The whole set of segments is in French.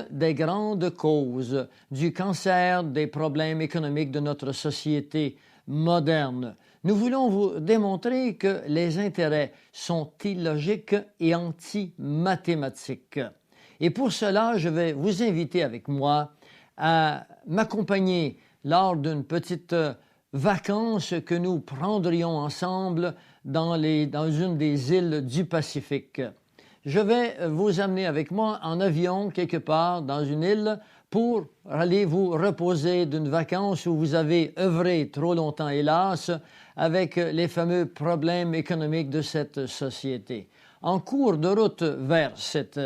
des grandes causes du cancer des problèmes économiques de notre société moderne. Nous voulons vous démontrer que les intérêts sont illogiques et anti-mathématiques. Et pour cela, je vais vous inviter avec moi à m'accompagner lors d'une petite vacance que nous prendrions ensemble dans une des îles du Pacifique. Je vais vous amener avec moi en avion quelque part dans une île pour aller vous reposer d'une vacance où vous avez œuvré trop longtemps, hélas, avec les fameux problèmes économiques de cette société. En cours de route vers cette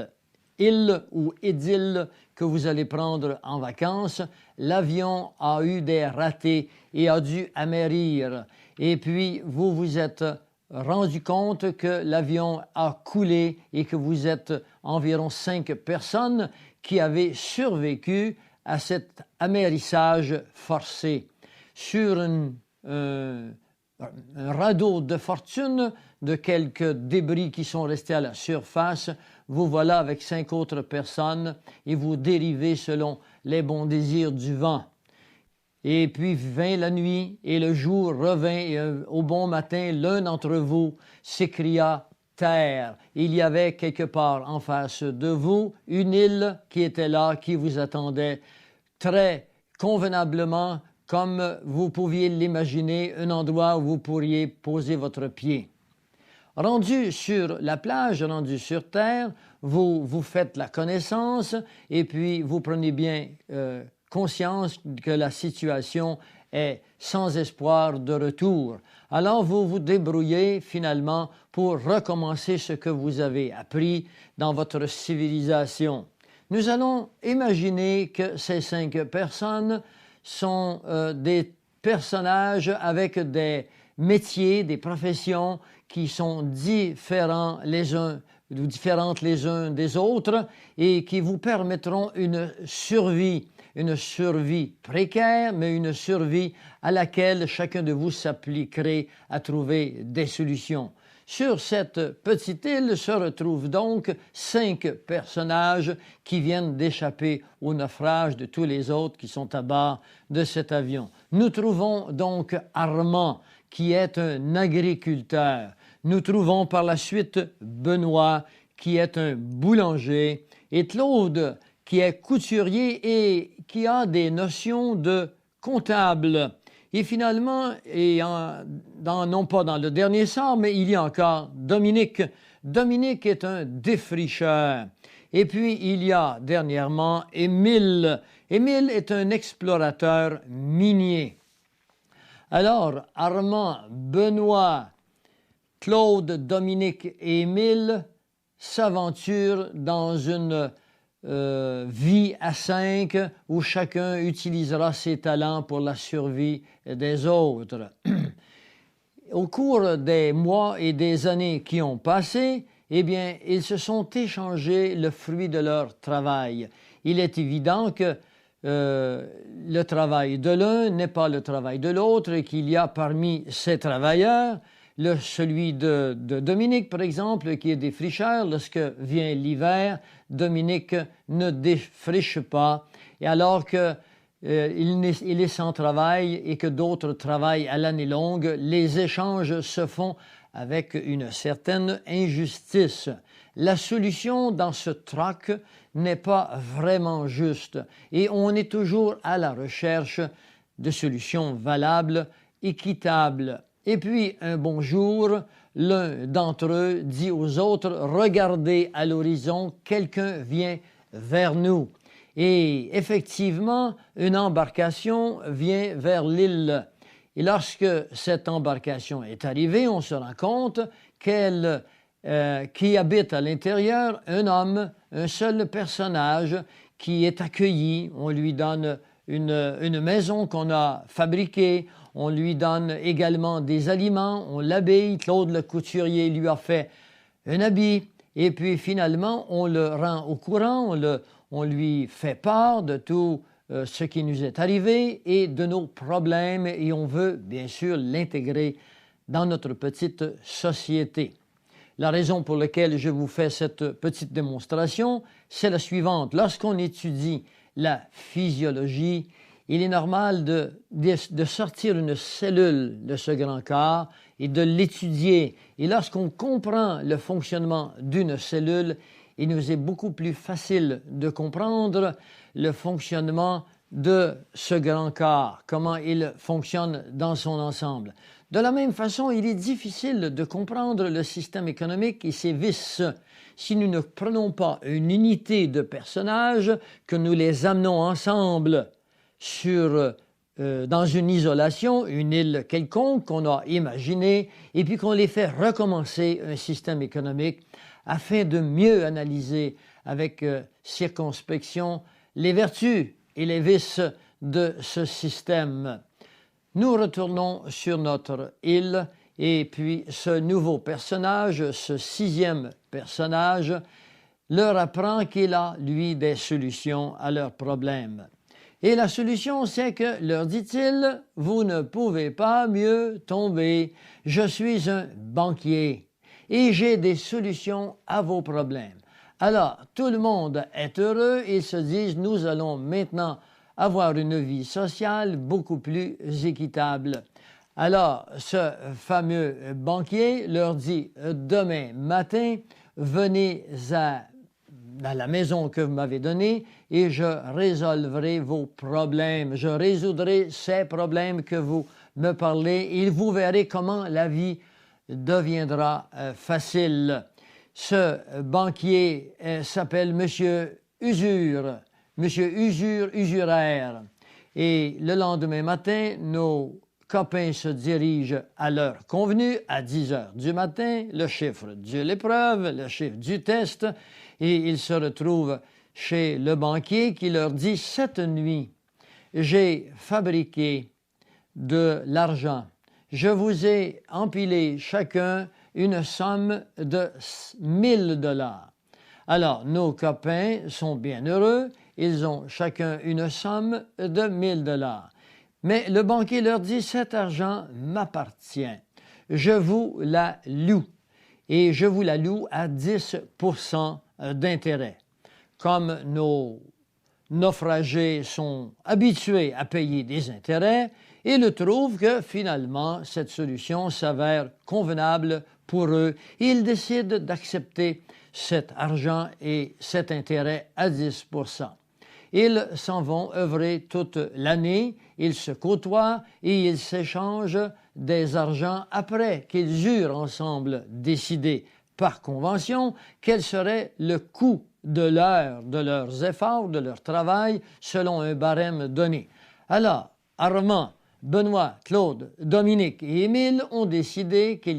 île ou idylle que vous allez prendre en vacances, l'avion a eu des ratés et a dû amérir. Et puis, vous vous êtes rendu compte que l'avion a coulé et que vous êtes environ 5 personnes qui avaient survécu à cet amérissage forcé. Sur un radeau de fortune de quelques débris qui sont restés à la surface, vous voilà avec 5 autres personnes et vous dérivez selon les bons désirs du vent. Et puis vint la nuit et le jour revint et au bon matin, l'un d'entre vous s'écria « Terre ». Il y avait quelque part en face de vous une île qui était là, qui vous attendait très convenablement, comme vous pouviez l'imaginer, un endroit où vous pourriez poser votre pied. Rendu sur la plage, rendu sur terre, vous faites la connaissance et puis vous prenez bien conscience que la situation est sans espoir de retour. Alors vous vous débrouillez finalement pour recommencer ce que vous avez appris dans votre civilisation. Nous allons imaginer que ces 5 personnes sont des personnages avec des métiers, des professions qui sont différentes les uns des autres et qui vous permettront une survie précaire, mais une survie à laquelle chacun de vous s'appliquerait à trouver des solutions. Sur cette petite île se retrouvent donc 5 personnages qui viennent d'échapper au naufrage de tous les autres qui sont à bord de cet avion. Nous trouvons donc Armand, qui est un agriculteur. Nous trouvons par la suite Benoît, qui est un boulanger, et Claude, qui est couturier et qui a des notions de comptable. Et finalement, non pas dans le dernier sort, mais il y a encore Dominique. Dominique est un défricheur. Et puis, il y a dernièrement Émile. Émile est un explorateur minier. Alors, Armand, Benoît, Claude, Dominique et Émile s'aventurent dans une vie à 5 où chacun utilisera ses talents pour la survie des autres. Au cours des mois et des années qui ont passé, eh bien, ils se sont échangés le fruit de leur travail. Il est évident que le travail de l'un n'est pas le travail de l'autre et qu'il y a parmi ces travailleurs celui de Dominique, par exemple, qui est défricheur. Lorsque vient l'hiver, Dominique ne défriche pas. Et alors qu'il est sans travail et que d'autres travaillent à l'année longue, les échanges se font avec une certaine injustice. La solution dans ce troc n'est pas vraiment juste et on est toujours à la recherche de solutions valables, équitables. Et puis, un bon jour, l'un d'entre eux dit aux autres « Regardez à l'horizon, quelqu'un vient vers nous ». Et effectivement, une embarcation vient vers l'île. Et lorsque cette embarcation est arrivée, on se rend compte qui habite à l'intérieur un homme, un seul personnage qui est accueilli. On lui donne une maison qu'on a fabriquée. On lui donne également des aliments, on l'habille. Claude le couturier lui a fait un habit. Et puis finalement, on le rend au courant, on lui fait part de tout ce qui nous est arrivé et de nos problèmes. Et on veut bien sûr l'intégrer dans notre petite société. La raison pour laquelle je vous fais cette petite démonstration, c'est la suivante. Lorsqu'on étudie la physiologie, il est normal de sortir une cellule de ce grand corps et de l'étudier. Et lorsqu'on comprend le fonctionnement d'une cellule, il nous est beaucoup plus facile de comprendre le fonctionnement de ce grand corps, comment il fonctionne dans son ensemble. De la même façon, il est difficile de comprendre le système économique et ses vices si nous ne prenons pas une unité de personnages, que nous les amenons ensemble dans une isolation, une île quelconque qu'on a imaginée, et puis qu'on les fait recommencer un système économique afin de mieux analyser avec circonspection les vertus et les vices de ce système. Nous retournons sur notre île et puis ce nouveau personnage, ce 6e personnage, leur apprend qu'il a, lui, des solutions à leurs problèmes. Et la solution, c'est que, leur dit-il, vous ne pouvez pas mieux tomber. Je suis un banquier et j'ai des solutions à vos problèmes. Alors, tout le monde est heureux et se disent, nous allons maintenant avoir une vie sociale beaucoup plus équitable. Alors, ce fameux banquier leur dit, demain matin, venez à la maison que vous m'avez donnée et je résolverai vos problèmes. Je résoudrai ces problèmes que vous me parlez et vous verrez comment la vie deviendra facile. Ce banquier s'appelle Monsieur Usure, Monsieur Usuraire. Et le lendemain matin, nos copains se dirigent à l'heure convenue, à 10 heures du matin, le chiffre de l'épreuve, le chiffre du test, et ils se retrouvent chez le banquier qui leur dit « Cette nuit, j'ai fabriqué de l'argent. Je vous ai empilé chacun une somme de 1000 $. Alors, nos copains sont bien heureux, ils ont chacun une somme de 1000 $. Mais le banquier leur dit, cet argent m'appartient, je vous la loue, et je vous la loue à 10% d'intérêt. Comme nos naufragés sont habitués à payer des intérêts, ils trouvent que finalement cette solution s'avère convenable pour eux. Ils décident d'accepter cet argent et cet intérêt à 10%. Ils s'en vont œuvrer toute l'année, ils se côtoient et ils s'échangent des argents après qu'ils eurent ensemble décidé par convention quel serait le coût de leurs efforts, de leur travail, selon un barème donné. Alors, Armand, Benoît, Claude, Dominique et Émile ont décidé que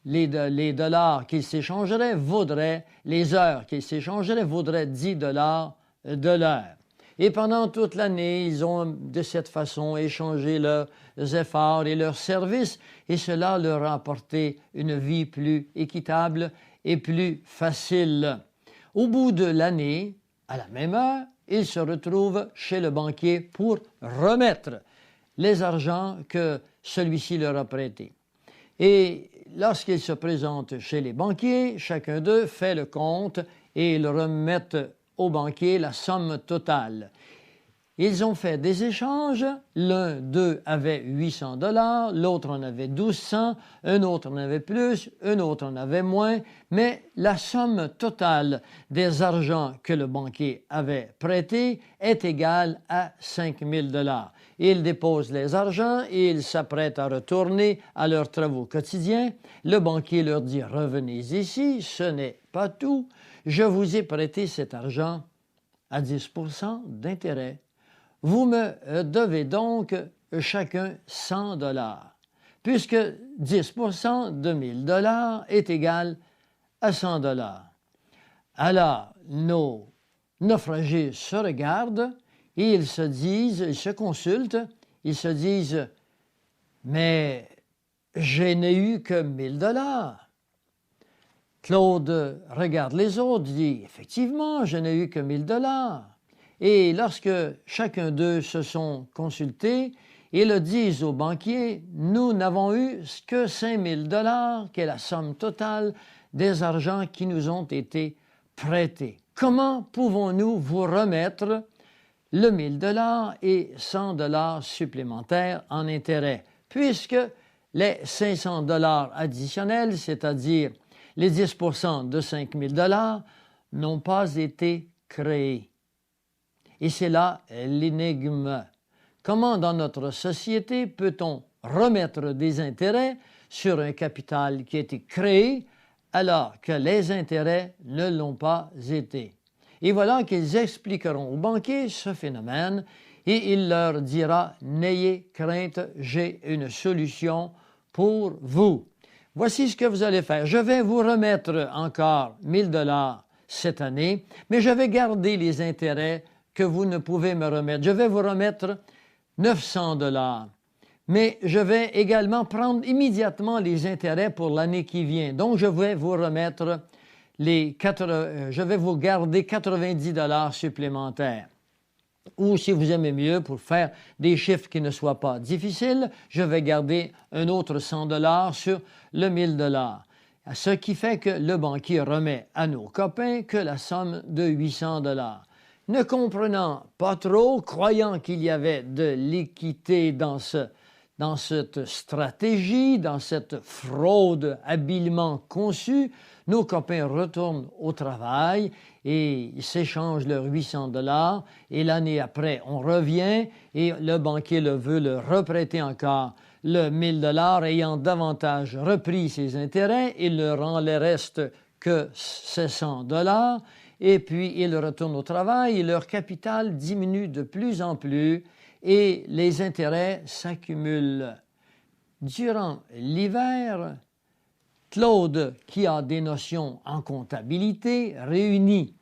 les dollars qu'ils s'échangeraient vaudraient, les heures qu'ils s'échangeraient vaudraient 10 $ de l'heure. Et pendant toute l'année, ils ont de cette façon échangé leurs efforts et leurs services, et cela leur a apporté une vie plus équitable et plus facile. Au bout de l'année, à la même heure, ils se retrouvent chez le banquier pour remettre les argents que celui-ci leur a prêtés. Et lorsqu'ils se présentent chez les banquiers, chacun d'eux fait le compte et ils remettent au banquier la somme totale. Ils ont fait des échanges, l'un d'eux avait 800 $, l'autre en avait 1200, un autre en avait plus, un autre en avait moins, mais la somme totale des argents que le banquier avait prêtés est égale à 5000 $. Ils déposent les argents et ils s'apprêtent à retourner à leurs travaux quotidiens. Le banquier leur dit « Revenez ici, ce n'est pas tout. Je vous ai prêté cet argent à 10% d'intérêt. Vous me devez donc chacun 100 $, puisque 10% de 1000 $ est égal à 100 $. Alors, nos naufragés se regardent et ils se consultent, ils se disent « Mais je n'ai eu que 1000 $. Claude regarde les autres, dit « Effectivement, je n'ai eu que 1000 $. Et lorsque chacun d'eux se sont consultés, ils disent au banquier « Nous n'avons eu que 5000 $, qui est la somme totale des argents qui nous ont été prêtés. Comment pouvons-nous vous remettre le 1000 $ et 100 $ supplémentaires en intérêt, puisque les 500 $ additionnels, c'est-à-dire les 10 % de 5 000 $, n'ont pas été créés. Et c'est là l'énigme. Comment dans notre société peut-on remettre des intérêts sur un capital qui a été créé alors que les intérêts ne l'ont pas été? Et voilà qu'ils expliqueront aux banquiers ce phénomène et il leur dira « N'ayez crainte, j'ai une solution pour vous. Voici ce que vous allez faire. Je vais vous remettre encore 1000 $ cette année, mais je vais garder les intérêts que vous ne pouvez me remettre. Je vais vous remettre 900 $. Mais je vais également prendre immédiatement les intérêts pour l'année qui vient. Donc, je vais vous remettre je vais vous garder 90 $ supplémentaires. Ou, si vous aimez mieux, pour faire des chiffres qui ne soient pas difficiles, je vais garder un autre 100 $ sur le 1000 $. Ce qui fait que le banquier remet à nos copains que la somme de 800 $. Ne comprenant pas trop, croyant qu'il y avait de l'équité dans cette stratégie, dans cette fraude habilement conçue, nos copains retournent au travail et ils s'échangent leurs 800 $ et l'année après, on revient et le banquier veut le reprêter encore le 1000 $ ayant davantage repris ses intérêts, il ne rend le reste que 600 $ et puis ils retournent au travail et leur capital diminue de plus en plus et les intérêts s'accumulent. Durant l'hiver, Claude, qui a des notions en comptabilité, réunit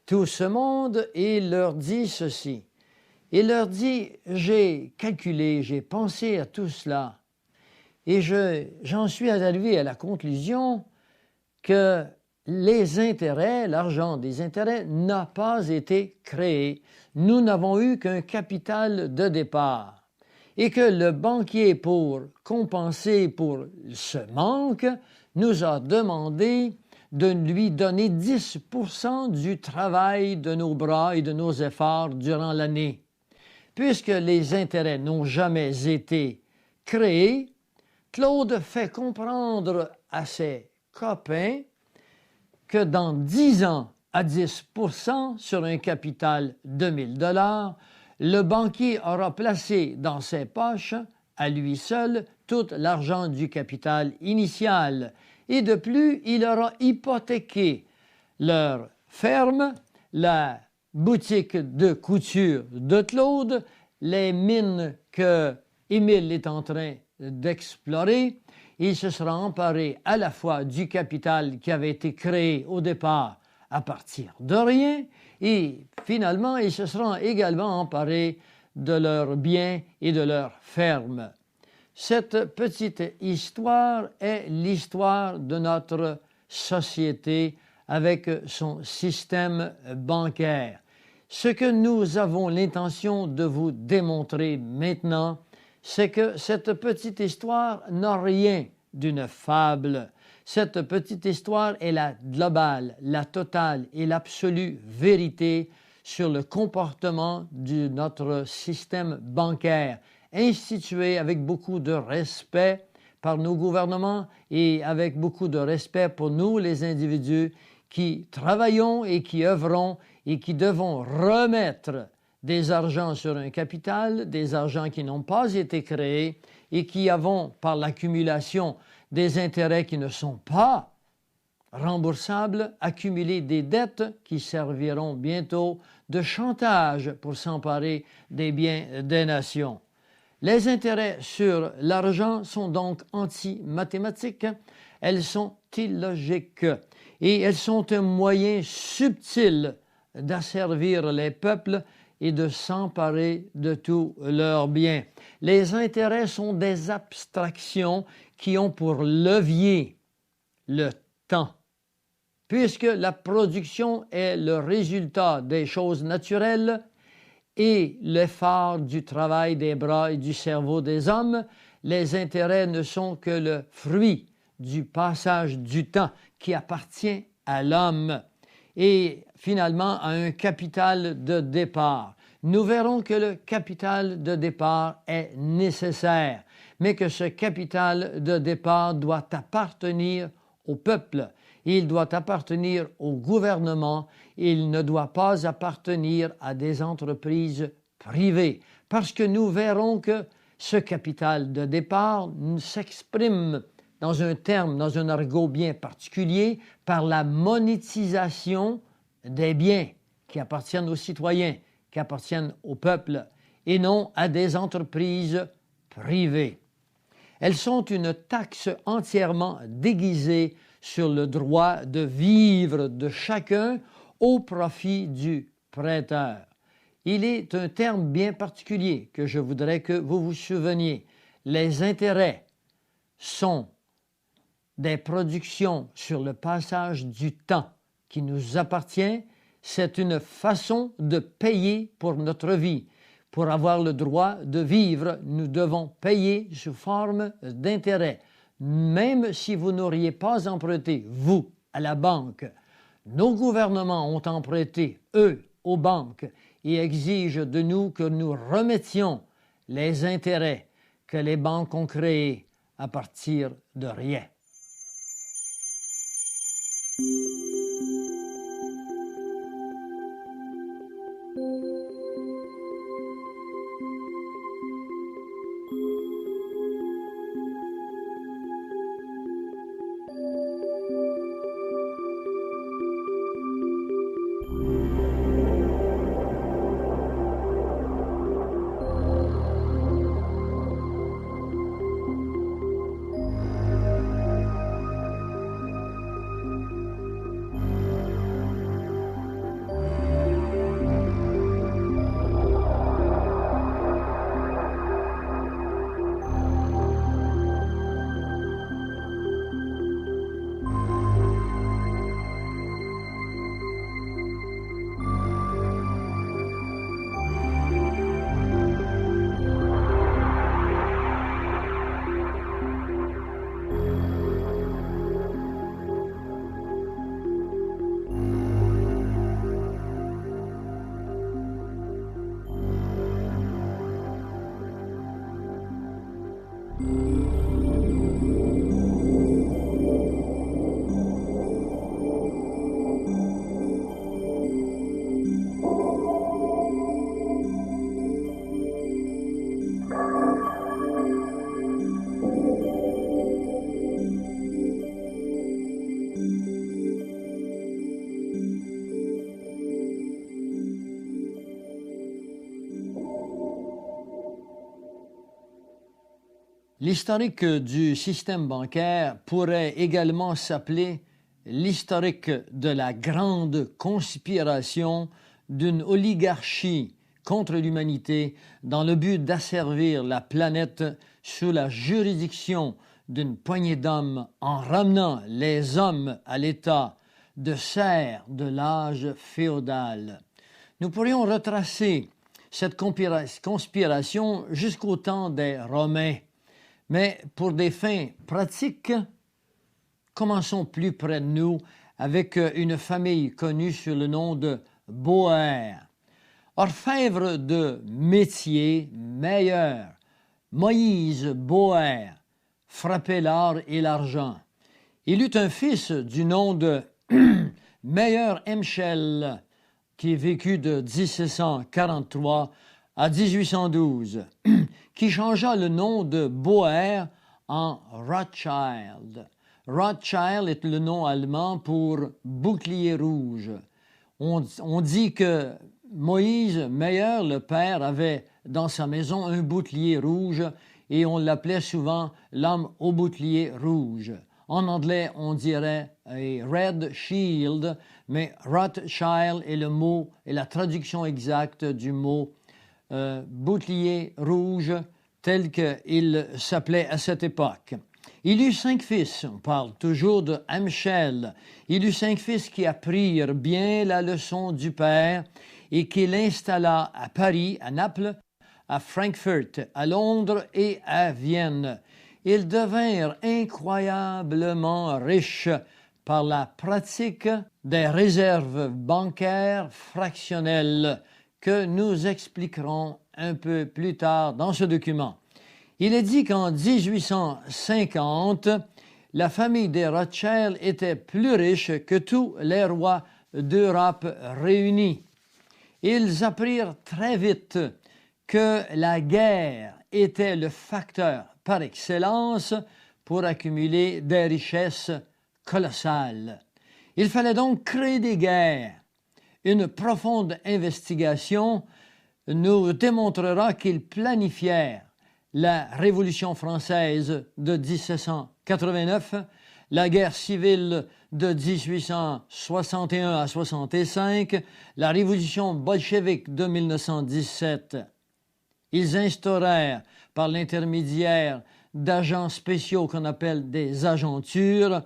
tout ce monde et leur dit ceci. Il leur dit, j'ai calculé, j'ai pensé à tout cela et j'en suis arrivé à la conclusion que les intérêts, l'argent des intérêts n'a pas été créé. Nous n'avons eu qu'un capital de départ et que le banquier, pour compenser pour ce manque, nous a demandé de lui donner 10 % du travail de nos bras et de nos efforts durant l'année. Puisque les intérêts n'ont jamais été créés, Claude fait comprendre à ses copains que dans 10 ans, à 10 % sur un capital de 1000 $, le banquier aura placé dans ses poches, à lui seul, tout l'argent du capital initial. Et de plus, il aura hypothéqué leur ferme, la boutique de couture de Claude, les mines que Émile est en train d'explorer. Il se sera emparé à la fois du capital qui avait été créé au départ à partir de rien et finalement il se sera également emparé de leurs biens et de leurs fermes. Cette petite histoire est l'histoire de notre société avec son système bancaire. Ce que nous avons l'intention de vous démontrer maintenant, c'est que cette petite histoire n'a rien d'une fable. Cette petite histoire est la globale, la totale et l'absolue vérité sur le comportement de notre système bancaire, institué avec beaucoup de respect par nos gouvernements et avec beaucoup de respect pour nous, les individus, qui travaillons et qui œuvrons et qui devons remettre des argents sur un capital, des argents qui n'ont pas été créés et qui avons, par l'accumulation des intérêts qui ne sont pas remboursables, accumulé des dettes qui serviront bientôt de chantage pour s'emparer des biens des nations. Les intérêts sur l'argent sont donc anti-mathématiques, elles sont illogiques et elles sont un moyen subtil d'asservir les peuples et de s'emparer de tous leurs biens. Les intérêts sont des abstractions qui ont pour levier le temps. Puisque la production est le résultat des choses naturelles et l'effort du travail des bras et du cerveau des hommes, les intérêts ne sont que le fruit du passage du temps qui appartient à l'homme et finalement à un capital de départ. Nous verrons que le capital de départ est nécessaire, mais que ce capital de départ doit appartenir au peuple, il doit appartenir au gouvernement, il ne doit pas appartenir à des entreprises privées, parce que nous verrons que ce capital de départ s'exprime dans un terme, dans un argot bien particulier, par la monétisation des biens qui appartiennent aux citoyens, qui appartiennent au peuple, et non à des entreprises privées. Elles sont une taxe entièrement déguisée sur le droit de vivre de chacun au profit du prêteur. Il est un terme bien particulier que je voudrais que vous vous souveniez. Les intérêts sont des productions sur le passage du temps qui nous appartient. C'est une façon de payer pour notre vie. Pour avoir le droit de vivre, nous devons payer sous forme d'intérêt. Même si vous n'auriez pas emprunté, vous, à la banque, nos gouvernements ont emprunté, eux, aux banques, et exigent de nous que nous remettions les intérêts que les banques ont créés à partir de rien. L'historique du système bancaire pourrait également s'appeler l'historique de la grande conspiration d'une oligarchie contre l'humanité dans le but d'asservir la planète sous la juridiction d'une poignée d'hommes en ramenant les hommes à l'état de serfs de l'âge féodal. Nous pourrions retracer cette conspiration jusqu'au temps des Romains. Mais pour des fins pratiques, commençons plus près de nous avec une famille connue sous le nom de Boère. Orfèvre de métier meilleur, Moïse Boère frappait l'or et l'argent. Il eut un fils du nom de Meyer Emschel qui vécut de 1743 à 1812, qui changea le nom de Boère en Rothschild. Rothschild est le nom allemand pour bouclier rouge. On dit que Moïse Meyer, le père, avait dans sa maison un bouclier rouge et on l'appelait souvent l'homme au bouclier rouge. En anglais, on dirait a red shield, mais Rothschild est le mot et la traduction exacte du mot bouclier rouge tel qu'il s'appelait à cette époque. Il eut 5 fils, on parle toujours de Amschel. Il eut 5 fils qui apprirent bien la leçon du père et qu'il installa à Paris, à Naples, à Francfort, à Londres et à Vienne. ils devinrent incroyablement riches par la pratique des réserves bancaires fractionnelles que nous expliquerons un peu plus tard dans ce document. Il est dit qu'en 1850, la famille des Rothschild était plus riche que tous les rois d'Europe réunis. Ils apprirent très vite que la guerre était le facteur par excellence pour accumuler des richesses colossales. Il fallait donc créer des guerres. Une profonde investigation nous démontrera qu'ils planifièrent la Révolution française de 1789, la guerre civile de 1861 à 65, la Révolution bolchevique de 1917. Ils instaurèrent, par l'intermédiaire d'agents spéciaux qu'on appelle des agentures,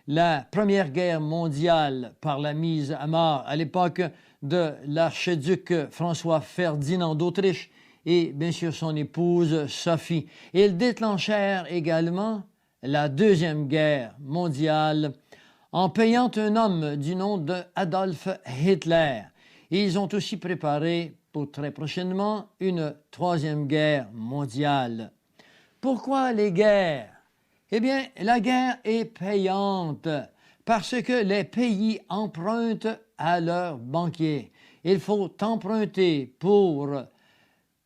la Première Guerre mondiale par la mise à mort à l'époque de l'archiduc François Ferdinand d'Autriche et bien sûr son épouse Sophie. Ils déclenchèrent également la Deuxième Guerre mondiale en payant un homme du nom d'Adolf Hitler. Et ils ont aussi préparé pour très prochainement une Troisième Guerre mondiale. Pourquoi les guerres? Eh bien, la guerre est payante parce que les pays empruntent à leurs banquiers. Il faut emprunter pour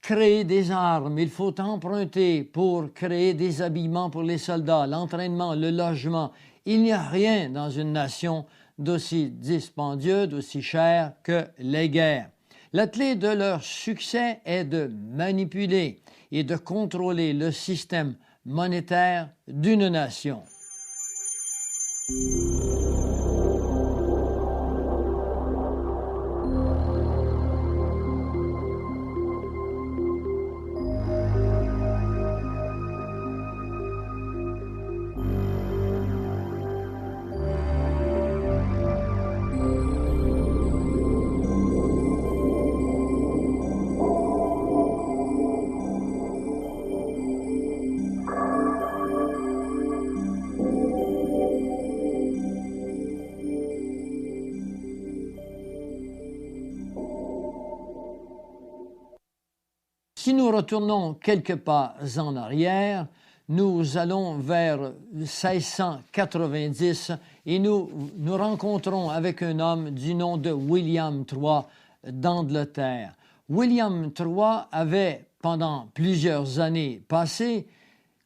créer des armes, il faut emprunter pour créer des habillements pour les soldats, l'entraînement, le logement. Il n'y a rien dans une nation d'aussi dispendieux, d'aussi cher que les guerres. La clé de leur succès est de manipuler et de contrôler le système monétaire d'une nation. Si nous retournons quelques pas en arrière, nous allons vers 1690 et nous rencontrons avec un homme du nom de William III d'Angleterre. William III avait, pendant plusieurs années passées,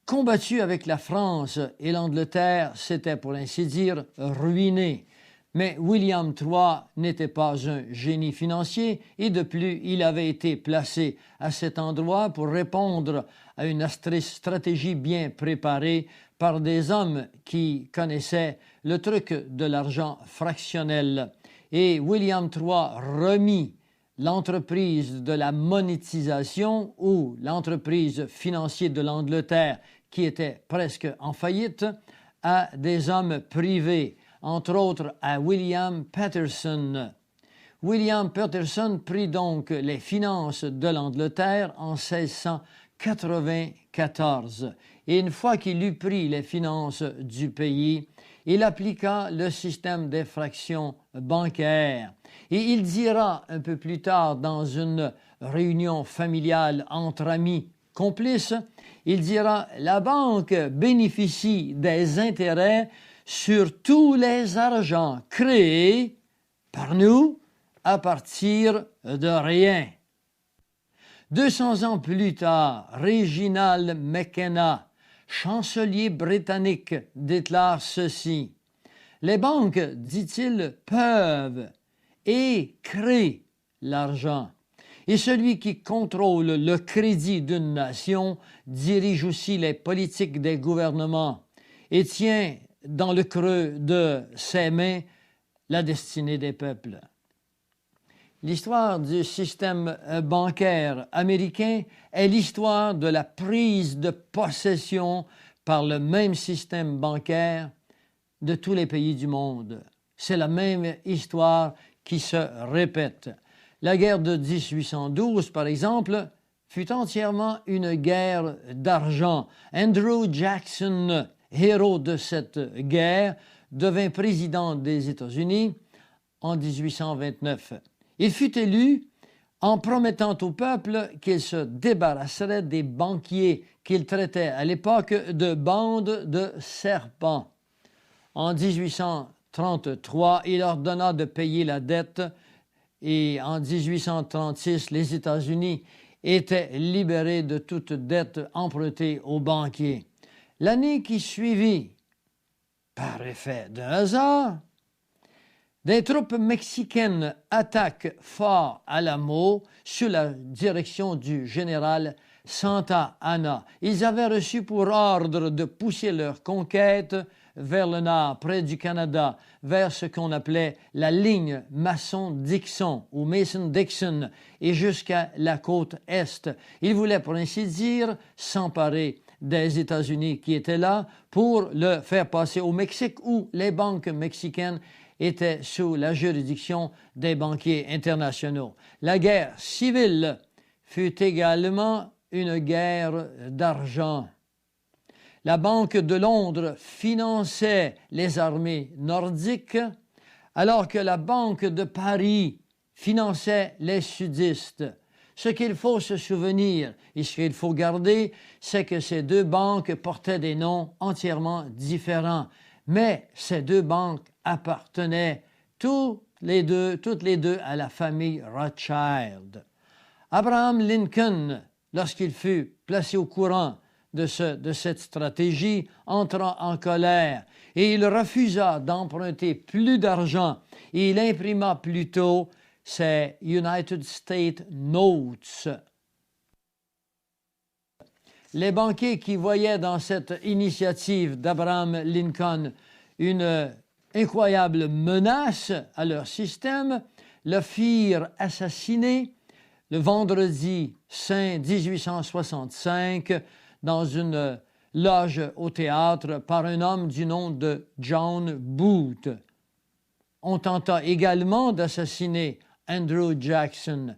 combattu avec la France et l'Angleterre s'était, pour ainsi dire, ruinée. Mais William III n'était pas un génie financier et de plus, il avait été placé à cet endroit pour répondre à une stratégie bien préparée par des hommes qui connaissaient le truc de l'argent fractionnel. Et William III remit l'entreprise de la monétisation ou l'entreprise financière de l'Angleterre qui était presque en faillite à des hommes privés, entre autres à William Paterson. William Paterson prit donc les finances de l'Angleterre en 1694. Et une fois qu'il eut pris les finances du pays, il appliqua le système d'effraction bancaire. Et il dira un peu plus tard dans une réunion familiale entre amis complices, il dira « La banque bénéficie des intérêts sur tous les argents créés par nous à partir de rien. » 200 ans plus tard, Reginald McKenna, chancelier britannique, déclare ceci. « Les banques, dit-il, peuvent et créent l'argent. Et celui qui contrôle le crédit d'une nation dirige aussi les politiques des gouvernements et tient dans le creux de ses mains la destinée des peuples. » L'histoire du système bancaire américain est l'histoire de la prise de possession par le même système bancaire de tous les pays du monde. C'est la même histoire qui se répète. La guerre de 1812, par exemple, fut entièrement une guerre d'argent. Andrew Jackson, héros de cette guerre, devint président des États-Unis en 1829. Il fut élu en promettant au peuple qu'il se débarrasserait des banquiers qu'il traitait à l'époque de bandes de serpents. En 1833, il ordonna de payer la dette et en 1836, les États-Unis étaient libérés de toute dette empruntée aux banquiers. L'année qui suivit, par effet de hasard, des troupes mexicaines attaquent Fort Alamo sous la direction du général Santa Anna. Ils avaient reçu pour ordre de pousser leur conquête vers le nord, près du Canada, vers ce qu'on appelait la ligne Mason-Dixon ou Mason-Dixon et jusqu'à la côte Est. Ils voulaient, pour ainsi dire, s'emparer des États-Unis qui étaient là pour le faire passer au Mexique où les banques mexicaines étaient sous la juridiction des banquiers internationaux. La guerre civile fut également une guerre d'argent. La Banque de Londres finançait les armées nordiques, alors que la Banque de Paris finançait les sudistes. Ce qu'il faut se souvenir et ce qu'il faut garder, c'est que ces deux banques portaient des noms entièrement différents, mais ces deux banques appartenaient toutes les deux à la famille Rothschild. Abraham Lincoln, lorsqu'il fut placé au courant de cette stratégie, entra en colère et il refusa d'emprunter plus d'argent et il imprima plutôt ses United States Notes. Les banquiers qui voyaient dans cette initiative d'Abraham Lincoln une incroyable menace à leur système le firent assassiner le vendredi saint 1865 dans une loge au théâtre par un homme du nom de John Booth. On tenta également d'assassiner Andrew Jackson.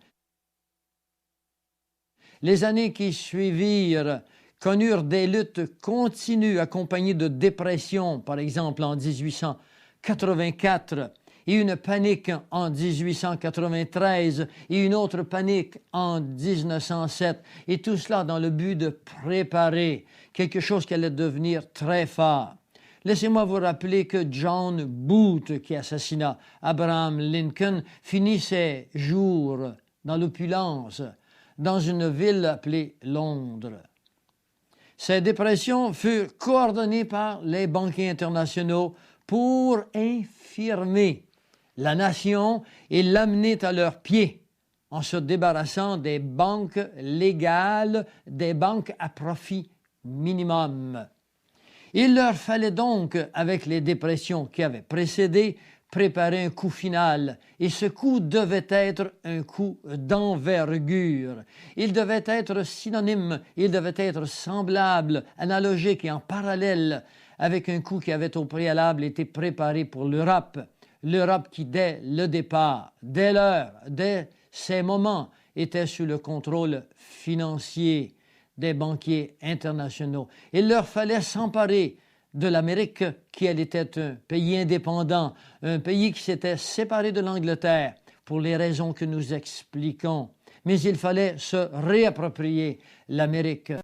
Les années qui suivirent connurent des luttes continues accompagnées de dépressions, par exemple en 1884, et une panique en 1893, et une autre panique en 1907, et tout cela dans le but de préparer quelque chose qui allait devenir très fort. Laissez-moi vous rappeler que John Booth, qui assassina Abraham Lincoln, finit ses jours dans l'opulence, dans une ville appelée Londres. Ces dépressions furent coordonnées par les banquiers internationaux pour infirmer la nation et l'amener à leurs pieds en se débarrassant des banques légales, des banques à profit minimum. Il leur fallait donc, avec les dépressions qui avaient précédé, préparer un coup final, et ce coup devait être un coup d'envergure. Il devait être synonyme, il devait être semblable, analogique et en parallèle avec un coup qui avait au préalable été préparé pour l'Europe. L'Europe qui, dès le départ, dès l'heure, dès ces moments, était sous le contrôle financier des banquiers internationaux. Il leur fallait s'emparer de l'Amérique, qui elle était un pays indépendant, un pays qui s'était séparé de l'Angleterre pour les raisons que nous expliquons. Mais il fallait se réapproprier l'Amérique.